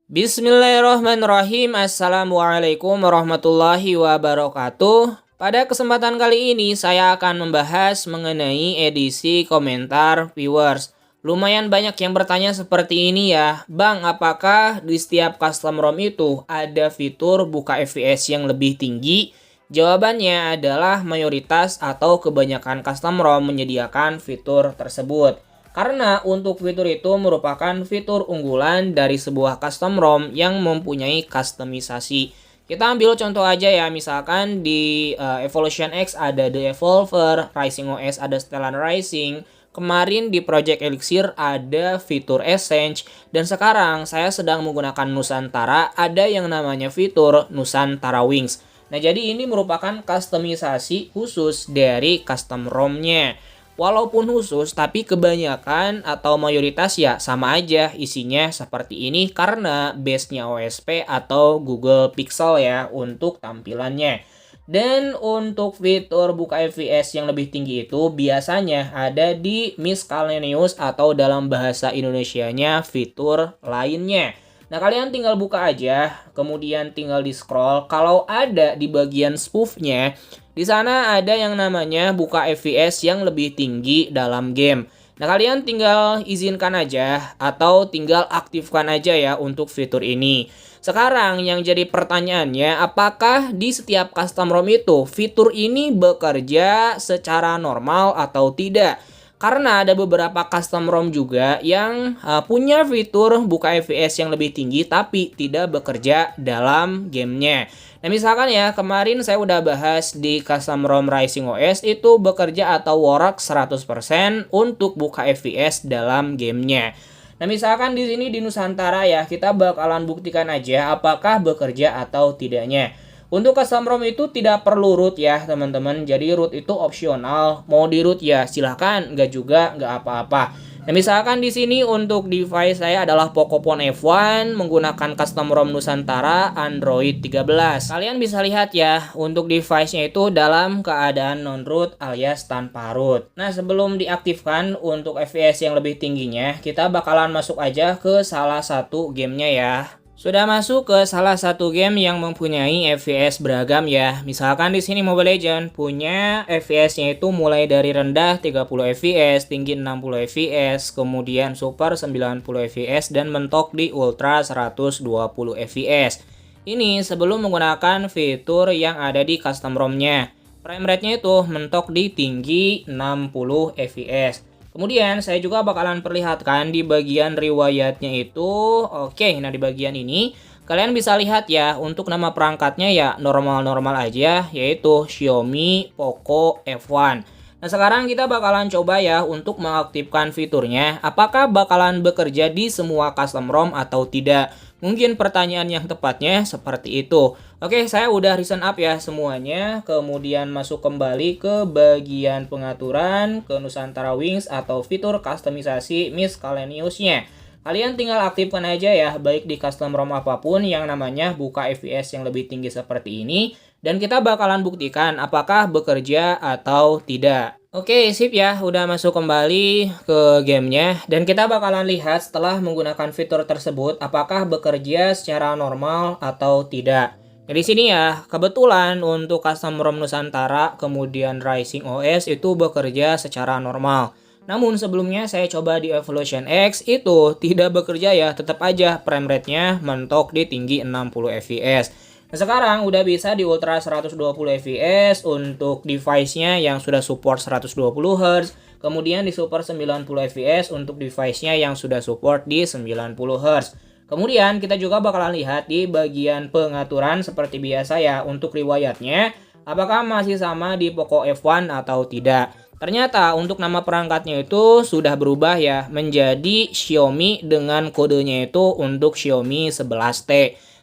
Bismillahirrahmanirrahim. Assalamualaikum warahmatullahi wabarakatuh. Pada kesempatan kali ini saya akan membahas mengenai edisi komentar viewers. Lumayan banyak yang bertanya seperti ini ya, Bang, apakah di setiap custom ROM itu ada fitur buka FPS yang lebih tinggi? Jawabannya adalah mayoritas atau kebanyakan custom ROM menyediakan fitur tersebut. Karena untuk fitur itu merupakan fitur unggulan dari sebuah custom ROM yang mempunyai customisasi. Kita ambil contoh aja ya, misalkan di Evolution X ada The Evolver, Rising OS ada Stellar Rising, kemarin di Project Elixir ada fitur Essence, dan sekarang saya sedang menggunakan Nusantara, ada yang namanya fitur Nusantara Wings. Nah, jadi ini merupakan customisasi khusus dari custom ROM-nya. Walaupun khusus, tapi kebanyakan atau mayoritas ya sama aja isinya seperti ini karena base-nya OSP atau Google Pixel ya untuk tampilannya. Dan untuk fitur buka FPS yang lebih tinggi itu biasanya ada di miscellaneous atau dalam bahasa Indonesianya fitur lainnya. Nah, kalian tinggal buka aja, kemudian tinggal di scroll. Kalau ada di bagian spoof-nya, di sana ada yang namanya buka FPS yang lebih tinggi dalam game. Nah, kalian tinggal izinkan aja atau tinggal aktifkan aja ya untuk fitur ini. Sekarang yang jadi pertanyaannya, apakah di setiap custom ROM itu fitur ini bekerja secara normal atau tidak? Karena ada beberapa custom ROM juga yang punya fitur buka FPS yang lebih tinggi tapi tidak bekerja dalam gamenya. Nah, misalkan ya, kemarin saya udah bahas di custom ROM Rising OS itu bekerja atau work 100% untuk buka FPS dalam gamenya. Nah, misalkan di sini di Nusantara ya, kita bakalan buktikan aja apakah bekerja atau tidaknya. Untuk custom ROM itu tidak perlu root ya teman-teman, jadi root itu opsional, mau di root ya silahkan, nggak juga nggak apa-apa. Nah, misalkan di sini untuk device saya adalah Pocophone F1 menggunakan custom ROM Nusantara Android 13. Kalian bisa lihat ya, untuk device-nya itu dalam keadaan non-root alias tanpa root. Nah, sebelum diaktifkan untuk FPS yang lebih tingginya, kita bakalan masuk aja ke salah satu gamenya ya. Sudah masuk ke salah satu game yang mempunyai FPS beragam ya. Misalkan di sini Mobile Legends punya FPS-nya itu mulai dari rendah 30 FPS, tinggi 60 FPS, kemudian super 90 FPS dan mentok di ultra 120 FPS. Ini sebelum menggunakan fitur yang ada di custom ROM-nya. Frame rate-nya itu mentok di tinggi 60 FPS. Kemudian saya juga bakalan perlihatkan di bagian riwayatnya itu. Oke, nah di bagian ini kalian bisa lihat ya, untuk nama perangkatnya ya normal-normal aja, yaitu Xiaomi Poco F1. Nah, sekarang kita bakalan coba ya untuk mengaktifkan fiturnya. Apakah bakalan bekerja di semua custom ROM atau tidak? Mungkin pertanyaan yang tepatnya seperti itu. Oke, saya udah recent up ya semuanya. Kemudian masuk kembali ke bagian pengaturan, ke Nusantara Wings atau fitur customisasi miscellaneous-nya. Kalian tinggal aktifkan aja ya, baik di custom ROM apapun yang namanya buka FPS yang lebih tinggi seperti ini. Dan kita bakalan buktikan apakah bekerja atau tidak. Oke, sip ya, udah masuk kembali ke gamenya. Dan kita bakalan lihat setelah menggunakan fitur tersebut apakah bekerja secara normal atau tidak. Nah, di sini ya, kebetulan untuk custom ROM Nusantara kemudian Rising OS itu bekerja secara normal. Namun sebelumnya saya coba di Evolution X itu tidak bekerja ya, tetap aja frame rate-nya mentok di tinggi 60 FPS. Nah, sekarang udah bisa di ultra 120 fps untuk device-nya yang sudah support 120 Hz, kemudian di super 90 fps untuk device-nya yang sudah support di 90 Hz. Kemudian kita juga bakalan lihat di bagian pengaturan seperti biasa ya, untuk riwayatnya apakah masih sama di Poco F1 atau tidak. Ternyata untuk nama perangkatnya itu sudah berubah ya, menjadi Xiaomi dengan kodenya itu untuk Xiaomi 11T.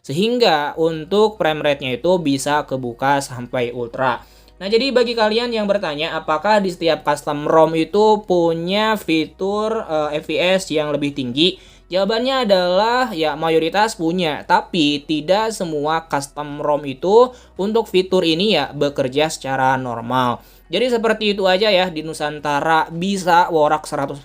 Sehingga untuk frame rate-nya itu bisa kebuka sampai ultra. Nah, jadi bagi kalian yang bertanya apakah di setiap custom ROM itu punya fitur FPS yang lebih tinggi? Jawabannya adalah ya mayoritas punya, tapi tidak semua custom ROM itu untuk fitur ini ya bekerja secara normal. Jadi seperti itu aja ya, di Nusantara bisa Worak 100%,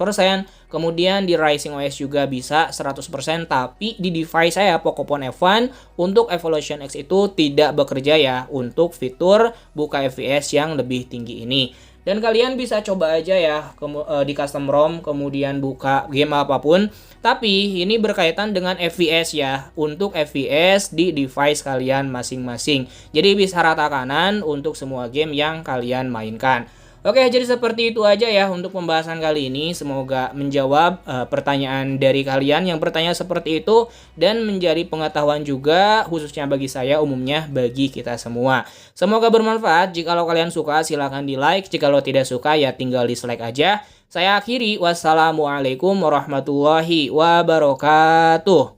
kemudian di Rising OS juga bisa 100%, tapi di device saya Pocophone F1 untuk Evolution X itu tidak bekerja ya untuk fitur buka FPS yang lebih tinggi ini. Dan kalian bisa coba aja ya di custom ROM kemudian buka game apapun. Tapi ini berkaitan dengan FPS ya, untuk FPS di device kalian masing-masing. Jadi bisa rata kanan untuk semua game yang kalian mainkan. Oke, jadi seperti itu aja ya untuk pembahasan kali ini. Semoga menjawab pertanyaan dari kalian yang bertanya seperti itu dan menjadi pengetahuan juga khususnya bagi saya, umumnya bagi kita semua. Semoga bermanfaat. Jikalau kalian suka silahkan di like. Jikalau tidak suka ya tinggal dislike aja. Saya akhiri. Wassalamualaikum warahmatullahi wabarakatuh.